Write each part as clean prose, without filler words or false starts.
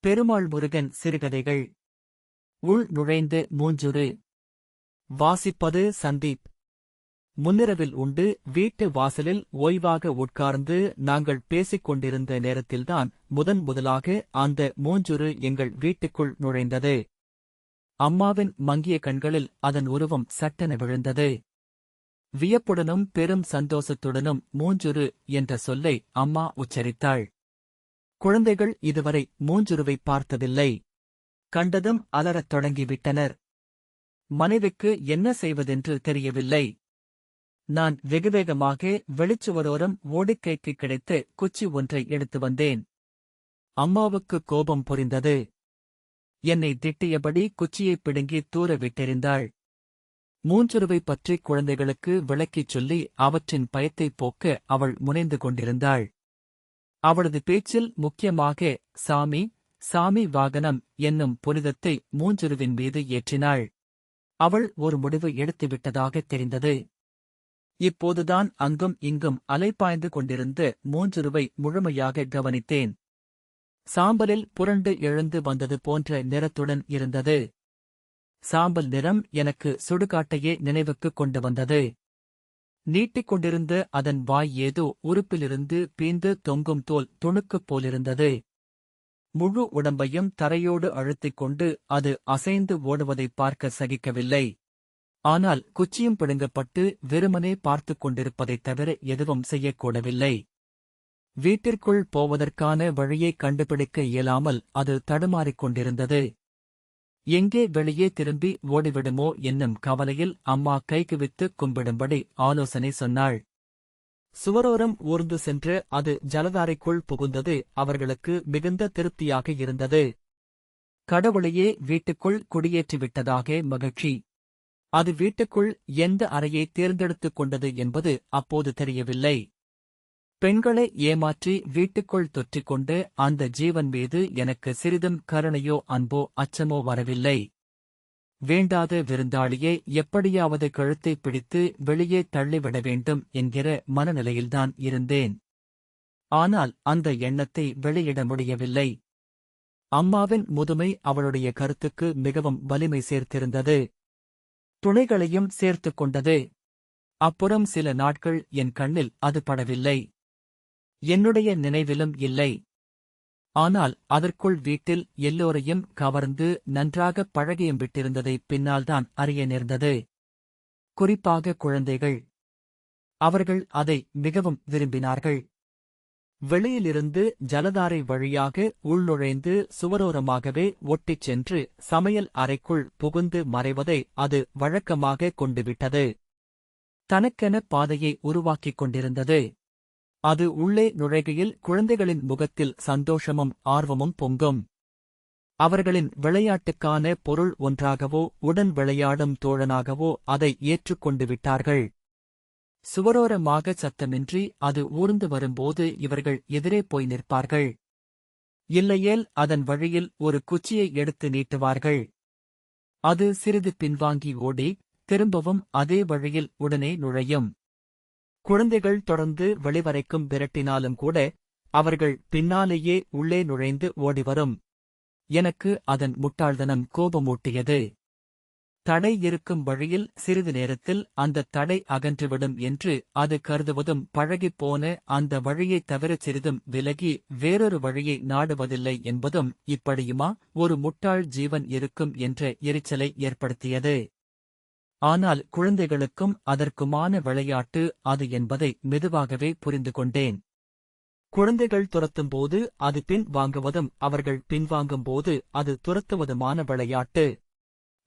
பெருமாள் முருகன் சிறுகதைகள். உள் நுழைந்து மூஞ்சுரு. வாசிப்பது சந்தீப். முன்னிரவில் உண்டு வீட்டு வாசலில் ஓய்வாக உட்கார்ந்து நாங்கள் பேசிக் கொண்டிருந்த நேரத்தில்தான் முதலாக அந்த மூஞ்சுரு எங்கள் வீட்டுக்குள் நுழைந்தது. அம்மாவின் மங்கிய கண்களில் அதன் உருவம் சட்டென விழுந்தது. வியப்புடனும் பெரும் சந்தோஷத்துடனும் மூஞ்சுரு என்ற சொல்லை அம்மா உச்சரித்தாள். குழந்தைகள் இதுவரை மூஞ்சுருவை பார்த்ததில்லை. கண்டதும் அலறத் தொடங்கிவிட்டனர். மனைவிக்கு என்ன செய்வதென்று தெரியவில்லை. நான் வெகுவேகமாக வெளிச்சுவரோரம் ஓடிக்கைக்கு கிடைத்து குச்சி ஒன்றை எடுத்து வந்தேன். அம்மாவுக்கு கோபம் புரிந்தது. என்னை திட்டியபடி குச்சியைப் பிடுங்கி தூர விட்டெறிந்தாள். மூஞ்சுருவைப் பற்றி குழந்தைகளுக்கு விளக்கிச் சொல்லி அவற்றின் பயத்தைப் போக்க அவள் முனைந்து கொண்டிருந்தாள். அவளது பேச்சில் முக்கியமாக சாமி, சாமி வாகனம் என்னும் புனிதத்தை மூஞ்சுருவின் மீது ஏற்றினாள். அவள் ஒரு முடிவு எடுத்துவிட்டதாகத் தெரிந்தது. இப்போதுதான் அங்கும் இங்கும் அலைபாய்ந்து கொண்டிருந்த மூஞ்சுருவை முழுமையாக கவனித்தேன். சாம்பலில் புரண்டு எழுந்து வந்தது போன்ற நிறத்துடன் இருந்தது. சாம்பல் நிறம் எனக்கு சுடுகாட்டையே நினைவுக்குக் கொண்டு வந்தது. நீட்டிக் கொண்டிருந்த அதன் வாய் ஏதோ உறுப்பிலிருந்து பீந்து தொங்கும் தோல் துணுக்குப் போலிருந்தது. முழு உடம்பையும் தரையோடு அழுத்திக் கொண்டு அது அசைந்து ஓடுவதைப் பார்க்க சகிக்கவில்லை. ஆனால் குச்சியும் பிடுங்கப்பட்டு வெறுமனே பார்த்துக் கொண்டிருப்பதைத் தவிர எதுவும் செய்யக்கூடவில்லை. வீட்டிற்குள் போவதற்கான வழியைக் கண்டுபிடிக்க இயலாமல் அது தடுமாறிக் கொண்டிருந்தது. எங்கே வெளியே திரும்பி ஓடிவிடுமோ என்னும் கவலையில் அம்மா கைகுவித்து கும்பிடும்படி ஆலோசனை சொன்னாள். சுவரோரம் ஊர்ந்து சென்று அது ஜலதாரைக்குள் புகுந்தது அவர்களுக்கு மிகுந்த திருப்தியாக இருந்தது. கடவுளையே வீட்டுக்குள் குடியேற்றிவிட்டதாக மகிழ்ச்சி. அது வீட்டுக்குள் எந்த அறையை தேர்ந்தெடுத்துக் கொண்டது என்பது அப்போது தெரியவில்லை. பெண்களை ஏமாற்றி வீட்டுக்குள் தொற்றிக்கொண்டு அந்த ஜீவன் மீது எனக்கு சிறிதும் கருணையோ அன்போ அச்சமோ வரவில்லை. வேண்டாத விருந்தாளியை எப்படியாவது கழுத்தை பிடித்து வெளியே தள்ளிவிட வேண்டும் என்கிற மனநிலையில்தான் இருந்தேன். ஆனால் அந்த எண்ணத்தை வெளியிட முடியவில்லை. அம்மாவின் முதுமை அவளுடைய கருத்துக்கு மிகவும் வலிமை சேர்த்திருந்தது. துணைகளையும் சேர்த்துக் கொண்டது. அப்புறம் சில நாட்கள் என் கண்ணில் அது படவில்லை. என்னுடைய நினைவிலும் இல்லை. ஆனால் அதற்குள் வீட்டில் எல்லோரையும் கவர்ந்து நன்றாகப் பழகியும் விட்டிருந்ததை பின்னால்தான் அறிய நேர்ந்தது. குறிப்பாக குழந்தைகள். அவர்கள் அதை மிகவும் விரும்பினார்கள். வெளியிலிருந்து ஜலதாரை வழியாக உள்நுழைந்து சுவரோரமாகவே ஒட்டிச் சென்று சமையல் அறைக்குள் புகுந்து மறைவதை அது வழக்கமாக கொண்டுவிட்டது. தனக்கென பாதையை உருவாக்கிக் கொண்டிருந்தது. அது உள்ளே நுழைகையில் குழந்தைகளின் முகத்தில் சந்தோஷமும் ஆர்வமும் பொங்கும். அவர்களின் விளையாட்டுக்கான பொருள் ஒன்றாகவோ உடன் விளையாடும் தோழனாகவோ அதை ஏற்றுக்கொண்டு விட்டார்கள். சுவரோரமாக சத்தமின்றி அது ஊர்ந்து வரும்போது இவர்கள் எதிரே போய் நிற்பார்கள். இல்லையேல் அதன் வழியில் ஒரு குச்சியை எடுத்து நீட்டுவார்கள். அது சிறிது பின்வாங்கி ஓடி திரும்பவும் அதே வழியில் உடனே நுழையும். குழந்தைகள் தொடர்ந்து வெளிவரைக்கும் விரட்டினாலும் கூட அவர்கள் பின்னாலேயே உள்ளே நுழைந்து ஓடிவரும். எனக்கு அதன் முட்டாள்தனம் கோபமூட்டியது. தடை இருக்கும் வழியில் சிறிது நேரத்தில் அந்த தடை அகன்றுவிடும் என்று அது கருதுவதும் பழகிப்போன அந்த வழியைத் தவிர சிறிதும் விலகி வேறொரு வழியை நாடுவதில்லை என்பதும் இப்படியுமா ஒரு முட்டாள் ஜீவன் இருக்கும் என்ற எரிச்சலை ஏற்படுத்தியது. ஆனால் குழந்தைகளுக்கும் அதற்குமான விளையாட்டு அது என்பதை மெதுவாகவே புரிந்து கொண்டேன். குழந்தைகள் துரத்தும்போது அது பின் வாங்குவதும் அவர்கள் பின்வாங்கும்போது அது துரத்துவதுமான விளையாட்டு.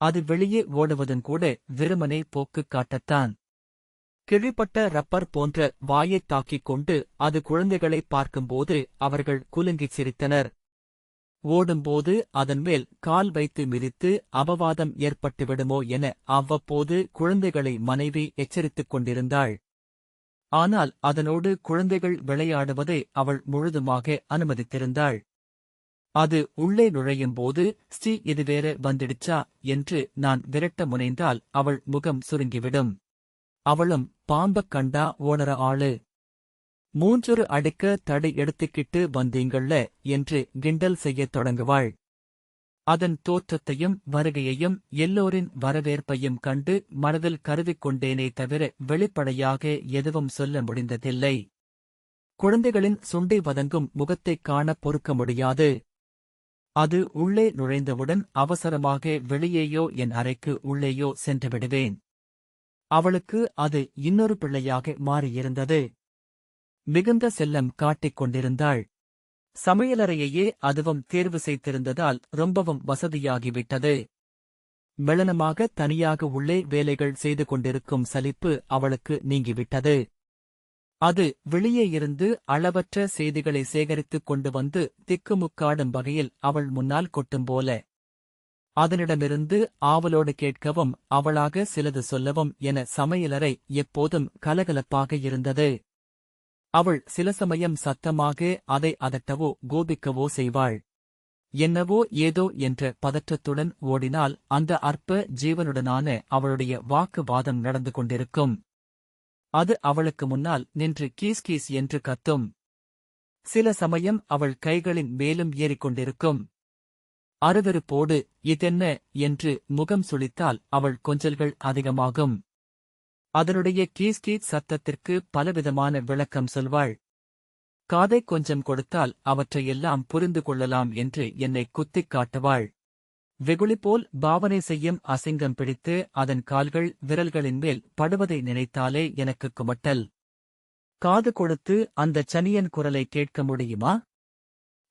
அது வெளியே ஓடுவதும் கூட வெறுமனே போக்குக் காட்டத்தான். கிழிப்பட்ட ரப்பர் போன்ற வாயைத் தாக்கிக் கொண்டு அது குழந்தைகளைப் பார்க்கும்போது அவர்கள் குலுங்கிச் சிரித்தனர். ஓடும்போது அதன்மேல் கால் வைத்து மிதித்து அபவாதம் ஏற்பட்டுவிடுமோ என அவ்வப்போது குழந்தைகளை மனைவி எச்சரித்துக் கொண்டிருந்தாள். ஆனால் அதனோடு குழந்தைகள் விளையாடுவதை அவள் முழுதுமாக அனுமதித்திருந்தாள். அது உள்ளே நுழையும்போது ஸ்ரீ இது வேற வந்துடுச்சா என்று நான் விரட்ட முனைந்தால் அவள் முகம் சுருங்கிவிடும். அவளும் பாம்பக் கண்டா ஓடற ஆளு. மூஞ்சொரு அடிக்க தடி எடுத்துக்கிட்டு வந்தீங்கள்ல என்று கிண்டல் செய்யத் தொடங்குவாள். அதன் தோற்றத்தையும் வருகையையும் எல்லோரின் வரவேற்பையும் கண்டு மனதில் கருதிக்கொண்டேனே தவிர வெளிப்படையாக எதுவும் சொல்ல முடிந்ததில்லை. குழந்தைகளின் சுண்டி வதங்கும் முகத்தைக் காண பொறுக்க முடியாது. அது உள்ளே நுழைந்தவுடன் அவசரமாக வெளியேயோ என் அறைக்கு உள்ளேயோ சென்றுவிடுவேன். அவளுக்கு அது இன்னொரு பிள்ளையாக மாறியிருந்தது. மிகுந்த செல்லம் காட்டிக் கொண்டிருந்தாள். சமையலறையையே அதுவும் தேர்வு செய்திருந்ததால் ரொம்பவும் வசதியாகிவிட்டது. மெளனமாக தனியாக உள்ளே வேலைகள் செய்து கொண்டிருக்கும் சலிப்பு அவளுக்கு நீங்கிவிட்டது. அது வெளியே இருந்து அளவற்ற செய்திகளை சேகரித்துக் கொண்டு வந்து திக்குமுக்காடும் வகையில் அவள் முன்னால் கொட்டும்போல. அதனிடமிருந்து ஆவலோடு கேட்கவும் அவளாக சிலது சொல்லவும் என சமையலறை எப்போதும் கலகலப்பாக இருந்தது. அவள் சில சமயம் சத்தமாக அதை அதட்டவோ கோபிக்கவோ செய்வாள். என்னவோ ஏதோ என்ற பதற்றத்துடன் ஓடினால் அந்த அற்ப ஜீவனுடனான அவளுடைய வாக்குவாதம் நடந்து கொண்டிருக்கும். அது அவளுக்கு முன்னால் நின்று கீஸ் கீஸ் என்று கத்தும். சில சமயம் அவள் கைகளின் மேலும் ஏறிக்கொண்டிருக்கும். அருவருப்போடு இதென்ன என்று முகம் சுளித்தால் அவள் கொஞ்சல்கள் அதிகமாகும். அதனுடைய கீஸ் கீஸ் சத்தத்திற்கு பலவிதமான விளக்கம் சொல்வாள். காதை கொஞ்சம் கொடுத்தால் அவற்றையெல்லாம் புரிந்து கொள்ளலாம் என்று என்னை குத்திக் காட்டுவாள். வெகுளிபோல் பாவனை செய்யும் அசிங்கம் பிடித்து அதன் கால்கள் விரல்களின் மேல் படுவதை நினைத்தாலே எனக்கு குமட்டல். காது கொடுத்து அந்தச் சனியன் குரலை கேட்க முடியுமா?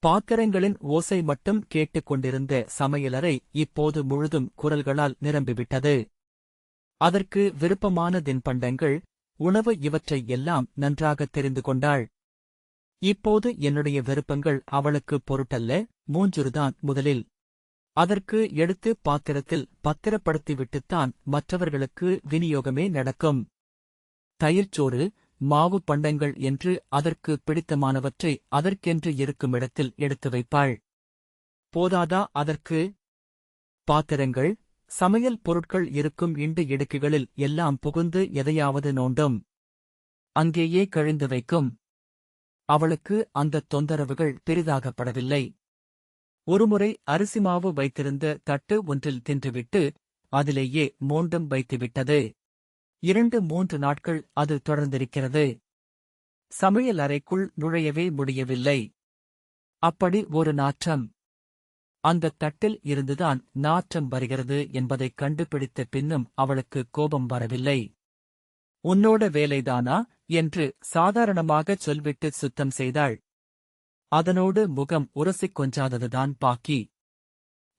பாத்திரங்களின் ஓசை மட்டும் கேட்டுக் கொண்டிருந்த சமையலறை இப்போது முழுதும் குரல்களால் நிரம்பிவிட்டது. அதற்கு விருப்பமான தின்பண்டங்கள், உணவு இவற்றை எல்லாம் நன்றாகத் தெரிந்து கொண்டாள். இப்போது என்னுடைய விருப்பங்கள் அவளுக்கு பொருட்டல்ல, மூஞ்சுருதான் முதலில். அதற்கு எடுத்து பாத்திரத்தில் பத்திரப்படுத்திவிட்டுத்தான் மற்றவர்களுக்கு விநியோகமே நடக்கும். தயிர்ச்சோறு, மாவு பண்டங்கள் என்று அதற்கு பிடித்தமானவற்றை அதற்கென்று இருக்கும் இடத்தில் எடுத்து வைப்பாள். போதாதா அதற்கு? பாத்திரங்கள், சமையல் பொருட்கள் இருக்கும் இண்டு இடுக்குகளில் எல்லாம் புகுந்து எதையாவது நோண்டும். அங்கேயே கழிந்து வைக்கும். அவளுக்கு அந்தத் தொந்தரவுகள் பெரிதாகப்படவில்லை. ஒருமுறை அரிசிமாவு வைத்திருந்த தட்டு ஒன்றில் தின்றுவிட்டு அதிலேயே மோண்டும் வைத்துவிட்டது. 2-3 நாட்கள் அது தொடர்ந்திருக்கிறது. சமையல் அறைக்குள் நுழையவே முடியவில்லை. அப்படி ஒரு நாற்றம். அந்தத் தட்டில் இருந்துதான் நாற்றம் வருகிறது என்பதைக் கண்டுபிடித்த பின்னும் அவளுக்கு கோபம் வரவில்லை. உன்னோட வேலைதானா என்று சாதாரணமாகச் சொல்விட்டு சுத்தம் செய்தாள். அதனோடு முகம் உரசிக் கொஞ்சாததுதான் பாக்கி.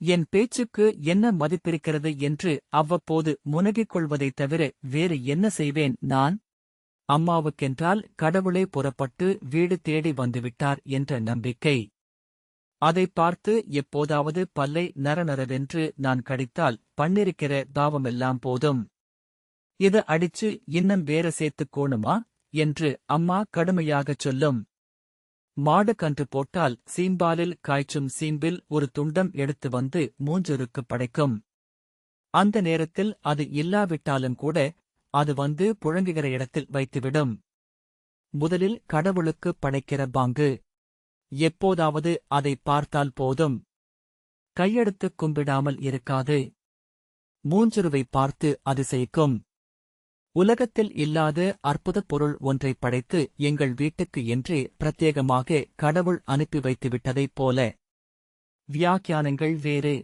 என் பேச்சுக்கு என்ன மதிப்பிருக்கிறது என்று அவ்வப்போது முனகிக் கொள்வதைத் தவிர வேறு என்ன செய்வேன் நான்? அம்மாவுக்கென்றால் கடவுளே புறப்பட்டு வீடு தேடி வந்துவிட்டார் என்ற நம்பிக்கை. அதைப் பார்த்து எப்போதாவது பல்லை நரநரவென்று நான் கடித்தால் பண்ணிருக்கிற தாவமெல்லாம் போதும். இத அடிச்சு இன்னும் வேற சேர்த்துக்கோணுமா என்று அம்மா கடுமையாகச் சொல்லும். மாடு கன்று போட்டால் சீம்பாலில் காய்ச்சும் சீம்பில் ஒரு துண்டம் எடுத்து வந்து மூஞ்சொருக்கு படைக்கும். அந்த நேரத்தில் அது இல்லாவிட்டாலும் கூட அது வந்து புழங்குகிற இடத்தில் வைத்துவிடும். முதலில் கடவுளுக்கு படைக்கிற பாங்கு. எப்போதாவது அதை பார்த்தால் போதும். கையெடுத்துக் கும்பிடாமல் இருக்காது. மூஞ்சொருவை பார்த்து அதிசயிக்கும். உலகத்தில் இல்லாத அற்புதப் பொருள் ஒன்றைப் படைத்து எங்கள் வீட்டுக்கு என்றே பிரத்யேகமாக கடவுள் அனுப்பி வைத்துவிட்டதைப் போல. வியாக்கியானங்கள் வேறு.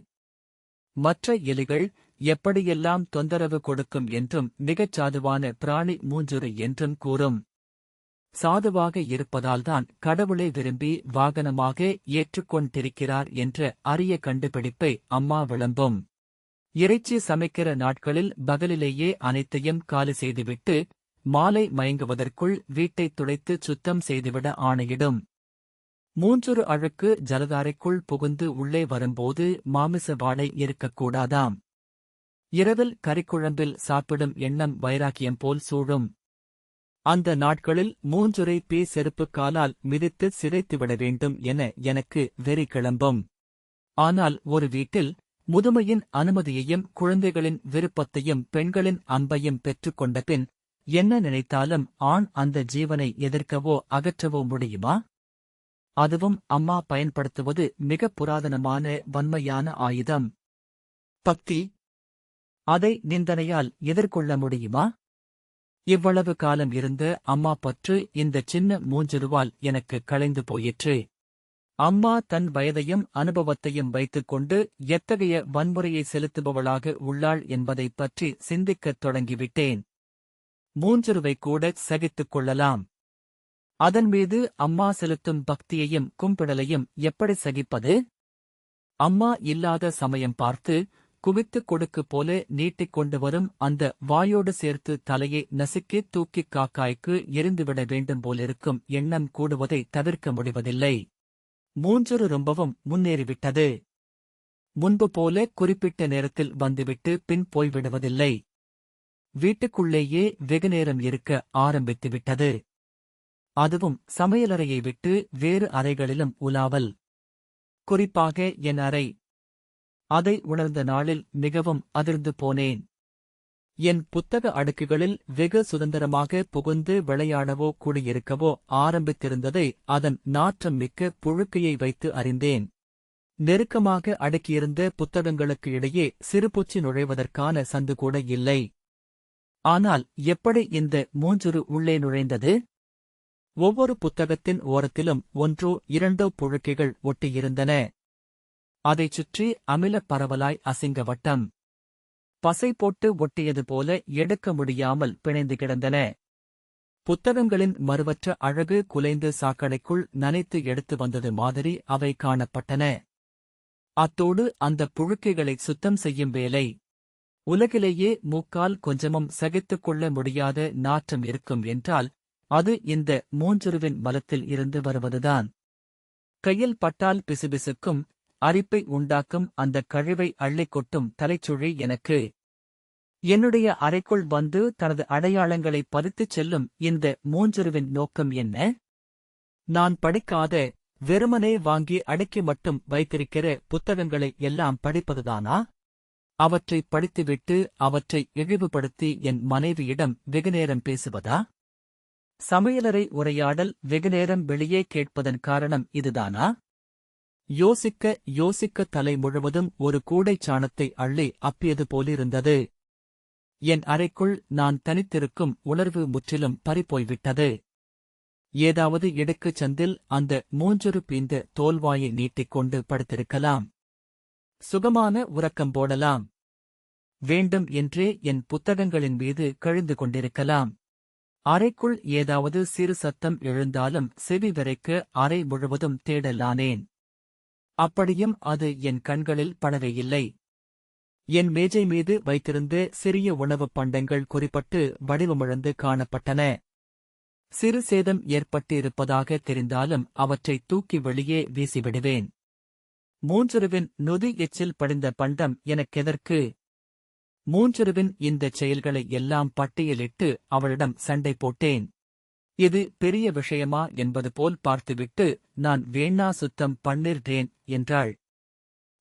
மற்ற எலிகள் எப்படியெல்லாம் தொந்தரவு கொடுக்கும் என்றும் மிகச் சாதுவான பிராணி மூஞ்சுரு என்றும் கூறும். சாதுவாக இருப்பதால்தான் கடவுளை விரும்பி வாகனமாக ஏற்றுக்கொண்டிருக்கிறார் என்ற அரிய கண்டுபிடிப்பை அம்மா விளம்பும். இறைச்சி சமைக்கிற நாட்களில் பகலிலேயே அனைத்தையும் காலி செய்துவிட்டு மாலை மயங்குவதற்குள் வீட்டைத் துடைத்து சுத்தம் செய்துவிட ஆணையிடும். மூஞ்சொரு அழுக்கு ஜலதாரைக்குள் புகுந்து உள்ளே வரும்போது மாமிச வாடை இருக்கக்கூடாதாம். இரவில் கறிக்குழம்பில் சாப்பிடும் எண்ணம் வைராக்கியம் போல் சூழும். அந்த நாட்களில் மூஞ்சுரை செருப்பு காலால் மிதித்து சிதைத்துவிட வேண்டும் என எனக்கு வெறி கிளம்பும். ஆனால் ஒரு வீட்டில் முதுமையின் அனுமதியையும் குழந்தைகளின் விருப்பத்தையும் பெண்களின் அன்பையும் பெற்றுக் கொண்ட பின் என்ன நினைத்தாலும் ஆண் அந்த ஜீவனை எதிர்க்கவோ அகற்றவோ முடியுமா? அதுவும் அம்மா பயன்படுத்துவது மிக புராதனமான வன்மையான ஆயுதம். பக்தி. அதை நிந்தனையால் எதிர்கொள்ள முடியுமா? இவ்வளவு காலம் இருந்த அம்மா பற்று இந்த சின்ன மூஞ்சிருவால் எனக்கு களைந்து போயிற்று. அம்மா தன் வயதையும் அனுபவத்தையும் வைத்துக் கொண்டு எத்தகைய வன்முறையை செலுத்துபவளாக உள்ளாள் என்பதைப் பற்றி சிந்திக்கத் தொடங்கிவிட்டேன். மூஞ்சிருவை கூட சகித்துக் கொள்ளலாம். அதன் மீது அம்மா செலுத்தும் பக்தியையும் கும்பிடலையும் எப்படி சகிப்பது? அம்மா இல்லாத சமயம் பார்த்து குவித்துக் கொடுக்கு போல நீட்டிக் கொண்டு வரும் அந்த வாயோடு சேர்த்து தலையை நசுக்கித் தூக்கிக் காக்காய்க்கு எரிந்துவிட வேண்டும் போலிருக்கும் எண்ணம் கூடுவதை தவிர்க்க முடிவதில்லை. மூஞ்சிரு ரொம்பவும் முன்னேறிவிட்டது. முன்பு போல குறிப்பிட்ட நேரத்தில் வந்துவிட்டு பின் போய்விடுவதில்லை. வீட்டுக்குள்ளேயே வெகுநேரம் இருக்க ஆரம்பித்துவிட்டது. அதுவும் சமையலறையை விட்டு வேறு அறைகளிலும் உலாவல். குறிப்பாக என் அறை. அதை உணர்ந்த நாளில் மிகவும் அதிர்ந்து போனேன். என் புத்தக அடுக்குகளில் வெகு சுதந்திரமாக புகுந்து விளையாடவோ குடியிருக்கவோ ஆரம்பித்திருந்ததை அதன் நாற்றம் மிக்க புழுக்கையை வைத்து அறிந்தேன். நெருக்கமாக அடுக்கியிருந்த புத்தகங்களுக்கு இடையே சிறுபூச்சி நுழைவதற்கான சந்து கூட இல்லை. ஆனால் எப்படி இந்த மூஞ்சுரு உள்ளே நுழைந்தது? ஒவ்வொரு புத்தகத்தின் ஓரத்திலும் ஒன்றோ இரண்டோ புழுக்கைகள் ஒட்டியிருந்தன. அதைச் சுற்றி அமிலப் பரவலாய் அசிங்க வட்டம். பசை போட்டு ஒட்டியது போல எடுக்க முடியாமல் பிணைந்து கிடந்தன. புத்தகங்களின் மறுவற்ற அழகு குலைந்து சாக்கடைக்குள் நனைத்து எடுத்து வந்தது மாதிரி அவை காணப்பட்டன. அத்தோடு அந்த புழுக்கைகளை சுத்தம் செய்யும் வேலை. உலகிலேயே மூக்கால் கொஞ்சமும் சகித்துக் கொள்ள முடியாத நாற்றம் இருக்கும் என்றால் அது இந்த மூஞ்சுருவின் மலத்தில் இருந்து வருவதுதான். கையில் பட்டால் பிசுபிசுக்கும் அரிப்பை உண்டாக்கும் அந்த கழிவை அள்ளிக் கொட்டும் தலைச்சுழி எனக்கு. என்னுடைய அறைக்குள் வந்து தனது அடையாளங்களை பறித்துச் செல்லும் இந்த மூஞ்சுருவின் நோக்கம் என்ன? நான் படிக்காத, வெறுமனே வாங்கி அடுக்கி மட்டும் வைத்திருக்கிற புத்தகங்களை எல்லாம் படிப்பதுதானா? அவற்றைப் படித்துவிட்டு அவற்றை இழிவுபடுத்தி என் மனைவியிடம் வெகுநேரம் பேசுவதா? சமையலறை உரையாடல் வெகுநேரம் வெளியே கேட்பதன் காரணம் இதுதானா? யோசிக்க யோசிக்க தலை முழுவதும் ஒரு கூடைச் சாணத்தை அள்ளி அப்பியது போலிருந்தது. என் அறைக்குள் நான் தனித்திருக்கும் உணர்வு முற்றிலும் பறிபோய்விட்டது. ஏதாவது இடுக்குச் சந்தில் அந்த மூஞ்சுரு பீந்த தோல்வாயை நீட்டிக்கொண்டு படுத்திருக்கலாம். சுகமான உறக்கம் போடலாம். வேண்டும் என்றே என் புத்தகங்களின் மீது கழிந்து கொண்டிருக்கலாம். அறைக்குள் ஏதாவது சிறு சத்தம் எழுந்தாலும் செவி வரைக்க அறை முழுவதும் தேடலானேன். அப்படியும் அது என் கண்களில் படவேயில்லை. என் மேஜை மீது வைத்திருந்த சிறிய உணவுப் பண்டங்கள் குறிப்பட்டு வடிவமிழந்து காணப்பட்டன. சிறு சேதம் ஏற்பட்டிருப்பதாக தெரிந்தாலும் அவற்றை தூக்கி வெளியே வீசிவிடுவேன். மூஞ்சுருவின் நொதி எச்சில் படிந்த பண்டம் எனக்கெதற்கு? மூஞ்சுருவின் இந்தச் செயல்களை எல்லாம் பட்டியலிட்டு அவளிடம் சண்டை போட்டேன். இது பெரிய விஷயமா என்பது போல் பார்த்துவிட்டு நான் வேணா சுத்தம் பண்ணிர்றேன் என்றாள்.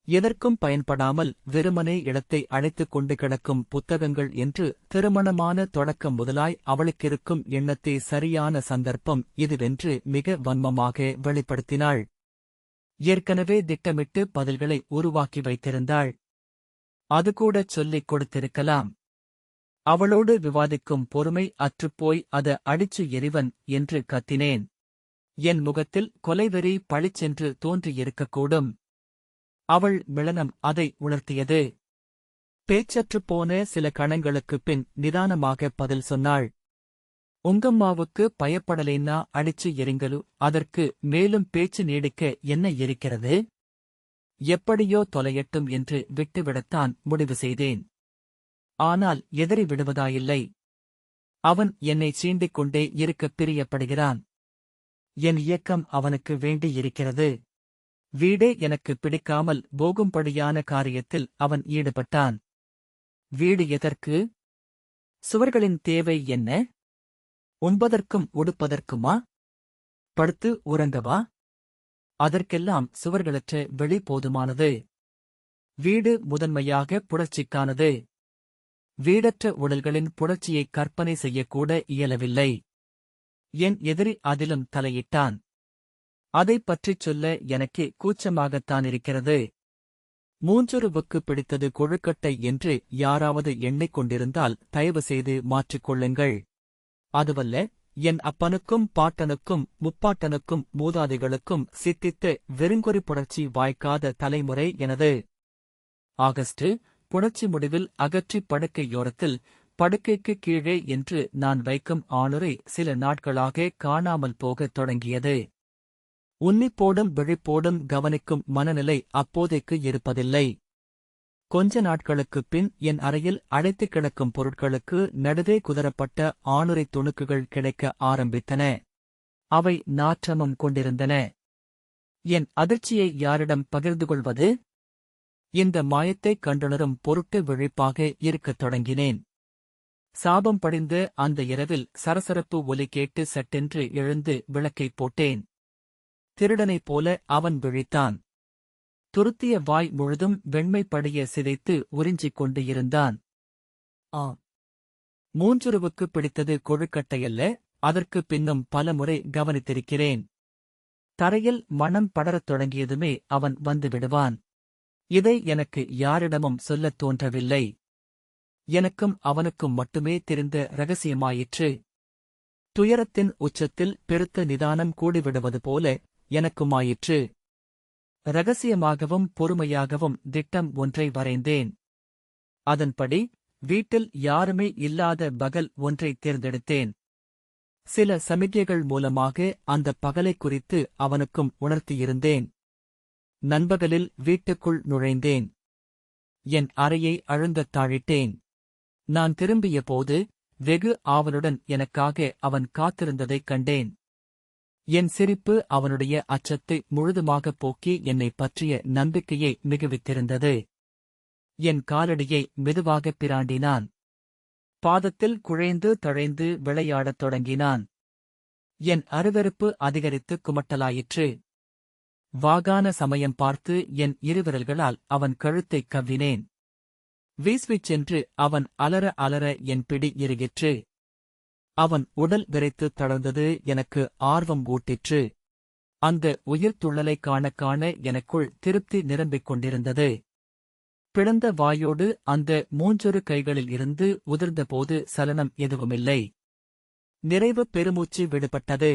எதற்கும் பயன்படாமல் வெறுமனே இடத்தை அழைத்துக் கொண்டு கிடக்கும் புத்தகங்கள் என்று திருமணமான தொடக்கம் முதலாய் அவளுக்கிருக்கும் எண்ணத்தை சரியான சந்தர்ப்பம் இதுவென்று மிக வன்மமாக வெளிப்படுத்தினாள். ஏற்கனவே திட்டமிட்டு பதில்களை உருவாக்கி வைத்திருந்தாள். அதுகூடச் சொல்லிக் கொடுத்திருக்கலாம். அவளோடு விவாதிக்கும் பொறுமை அற்றுப்போய் அத அடிச்சு எறிவன் என்று கத்தினேன். என் முகத்தில் கொலைவெறி பளிச்சென்று தோன்றியிருக்கக்கூடும். அவள் மிளனம் அதை உணர்த்தியது. பேச்சற்றுப்போன சில கணங்களுக்குப் பின் நிதானமாக பதில் சொன்னாள். உங்கம்மாவுக்கு பயப்படலேன்னா அடிச்சு எறிங்கலு, அதற்கு மேலும் பேச்சு நீடிக்க என்ன இருக்கிறது? எப்படியோ தொலையட்டும் என்று விட்டுவிடத்தான் முடிவு செய்தேன். ஆனால் எதிரி விடுவதாயில்லை. அவன் என்னை சீண்டிக் கொண்டே இருக்கப் பிரியப்படுகிறான். என் இயக்கம் அவனுக்கு வேண்டியிருக்கிறது. வீடே எனக்கு பிடிக்காமல் போகும்படியான காரியத்தில் அவன் ஈடுபட்டான். வீடு எதற்கு? சுவர்களின் தேவை என்ன? உண்பதற்கும் உடுப்பதற்குமா? படுத்து உறங்கவா? அதற்கெல்லாம் சுவர்களற்ற வெளி போதுமானது. வீடு முதன்மையாக புரட்சிக்கானது. வீடற்ற உடல்களின் புணர்ச்சியை கற்பனை செய்யக்கூட இயலவில்லை. என் எதிரி அதிலும் தலையிட்டான். அதைப் பற்றிச் சொல்ல எனக்கே கூச்சமாகத்தானிருக்கிறது. மூஞ்சொருவுக்கு பிடித்தது கொழுக்கட்டை என்று யாராவது எண்ணிக்கொண்டிருந்தால் தயவு செய்து மாற்றிக்கொள்ளுங்கள். அதுவல்ல, என் அப்பனுக்கும் பாட்டனுக்கும் முப்பாட்டனுக்கும் மூதாதைகளுக்கும் சித்தித்த வெறுங்கொறி புணர்ச்சி வாய்க்காத தலைமுறை எனது. ஆகஸ்ட் புணர்ச்சி முடிவில் அகற்றி படுக்கையோரத்தில் படுக்கைக்கு கீழே என்று நான் வைக்கும் ஆணுரை சில நாட்களாக காணாமல் போகத் தொடங்கியது. உன்னிப்போடும் விழிப்போடும் கவனிக்கும் மனநிலை அப்போதைக்கு இருப்பதில்லை. கொஞ்ச நாட்களுக்குப் பின் என் அறையில் அடைத்துக் கிடக்கும் பொருட்களுக்கு நடுவே குதரப்பட்ட ஆணுரை துணுக்குகள் கிடைக்க ஆரம்பித்தன. அவை நாற்றமும் கொண்டிருந்தன. என் அதிர்ச்சியை யாரிடம் பகிர்ந்து கொள்வது? இந்த மாயத்தைக் கண்டுணரும் பொருட்டு விழிப்பாக இருக்கத் தொடங்கினேன். சாபம் படிந்த அந்த இரவில் சரசரப்பு ஒலி கேட்டு சட்டென்று எழுந்து விளக்கைப் போட்டேன். திருடனைப் போல அவன் விழித்தான். துருத்திய வாய் முழுதும் வெண்மை படிய சிதைத்து உறிஞ்சிக் கொண்டு இருந்தான். மூஞ்சுருவுக்கு பிடித்தது கொழுக்கட்டையல்ல, அதற்குப் பின்னும் பலமுறை கவனித்திருக்கிறேன். தரையில் மணம் படரத் தொடங்கியதுமே அவன் வந்து விடுவான். இதை எனக்கு யாரிடமும் சொல்லத் தோன்றவில்லை. எனக்கும் அவனுக்கும் மட்டுமே தெரிந்த இரகசியமாயிற்று. துயரத்தின் உச்சத்தில் பெருத்த நிதானம் கூடிவிடுவது போல எனக்குமாயிற்று. இரகசியமாகவும் பொறுமையாகவும் திட்டம் ஒன்றை வரைந்தேன். அதன்படி வீட்டில் யாருமே இல்லாத பகல் ஒன்றை தேர்ந்தெடுத்தேன். சில சமிக்ஞைகள் மூலமாக அந்த பகலை குறித்து அவனுக்கும் உணர்த்தியிருந்தேன். நண்பகலில் வீட்டுக்குள் நுழைந்தேன். என் அறையை அழுந்தத் தாழிட்டேன். நான் திரும்பிய போது வெகு ஆவலுடன் எனக்காக அவன் காத்திருந்ததைக் கண்டேன். என் சிரிப்பு அவனுடைய அச்சத்தை முழுதுமாகப் போக்கி என்னைப் பற்றிய நம்பிக்கையை மிகுவித்திருந்தது. என் காலடியை மெதுவாகப் பிராண்டினான். பாதத்தில் குழைந்து தழைந்து விளையாடத் தொடங்கினான். என் அருவருப்பு அதிகரித்து குமட்டலாயிற்று. வாகான சமயம் பார்த்து என் இருவிரல்களால் அவன் கழுத்தைக் கவ்வினேன். வீஸ்விச்சென்று அவன் அலற அலற என் பிடி இறுகிற்று. அவன் உடல் விரைத்து தளர்ந்தது எனக்கு ஆர்வம் ஊட்டிற்று. அந்த உயிர் துள்ளலைக் காணக் காண எனக்குள் திருப்தி நிரம்பிக் கொண்டிருந்தது. பிளந்த வாயோடு அந்த மூஞ்சொரு கைகளில் இருந்து உதிர்ந்தபோது சலனம் எதுவுமில்லை. நிறைவு பெருமூச்சு விடுபட்டது.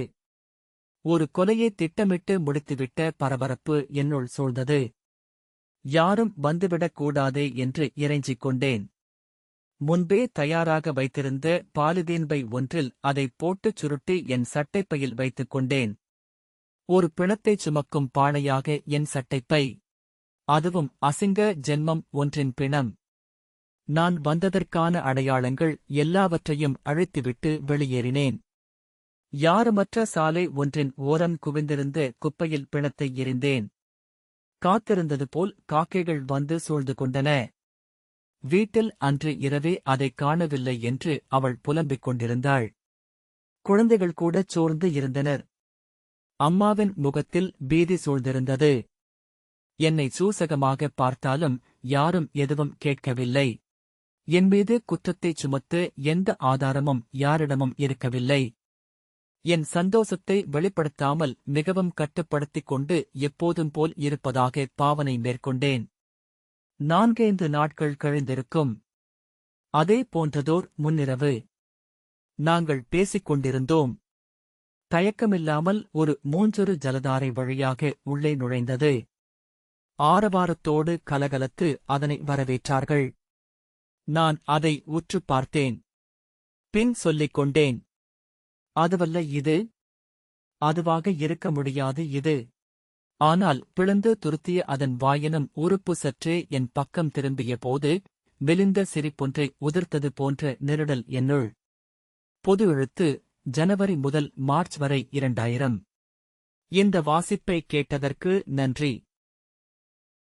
ஒரு கொலையை திட்டமிட்டு முடித்துவிட்ட பரபரப்பு என்னுள் சூழ்ந்தது. யாரும் வந்துவிடக் கூடாதே என்று இறைஞ்சிக் கொண்டேன். முன்பே தயாராக வைத்திருந்த பாலிதீன் பை ஒன்றில் அதைப் போட்டுச் சுருட்டி என் சட்டைப்பையில் வைத்துக் கொண்டேன். ஒரு பிணத்தைச் சுமக்கும் பானையாக என் சட்டைப்பை. அதுவும் அசிங்க ஜென்மம் ஒன்றின் பிணம். நான் வந்ததற்கான அடையாளங்கள் எல்லாவற்றையும் அழித்துவிட்டு வெளியேறினேன். யாருமற்ற சாலை ஒன்றின் ஓரம் குவிந்திருந்த குப்பையில் பிணத்தை எறிந்தேன். காத்திருந்தது போல் காக்கைகள் வந்து சூழ்ந்து கொண்டன. வீட்டில் அன்று இரவே அதைக் காணவில்லை என்று அவள் புலம்பிக் கொண்டிருந்தாள். குழந்தைகள் கூடச் சோர்ந்து இருந்தனர். அம்மாவின் முகத்தில் பீதி சூழ்ந்திருந்தது. என்னை சூசகமாகப் பார்த்தாலும் யாரும் எதுவும் கேட்கவில்லை. என்மீது குற்றத்தைச் சுமத்த எந்த ஆதாரமும் யாரிடமும் இருக்கவில்லை. என் சந்தோஷத்தை வெளிப்படுத்தாமல் மிகவும் கட்டுப்படுத்திக் கொண்டு எப்போதும் போல் இருப்பதாக பாவனை மேற்கொண்டேன். 4-5 நாட்கள் கழிந்திருக்கும். அதே போன்றதோர் முன்னிரவு. நாங்கள் பேசிக் கொண்டிருந்தோம். தயக்கமில்லாமல் ஒரு மூஞ்சொரு ஜலதாரை வழியாக உள்ளே நுழைந்தது. ஆரவாரத்தோடு கலகலத்து அதனை வரவேற்றார்கள். நான் அதை உற்றுப் பார்த்தேன். பின் சொல்லிக் கொண்டேன். அதுவல்ல இது. அதுவாக இருக்க முடியாது இது. ஆனால் பிளந்து துருத்திய அதன் வாயினும் உறுப்பு சற்றே என் பக்கம் திரும்பிய போது மெலிந்த சிரிப்பொன்றை உதிர்த்தது போன்ற நெருடல் என்னுள். பொது எழுத்து ஜனவரி முதல் மார்ச் வரை 2000. இந்த வாசிப்பை கேட்டதற்கு நன்றி.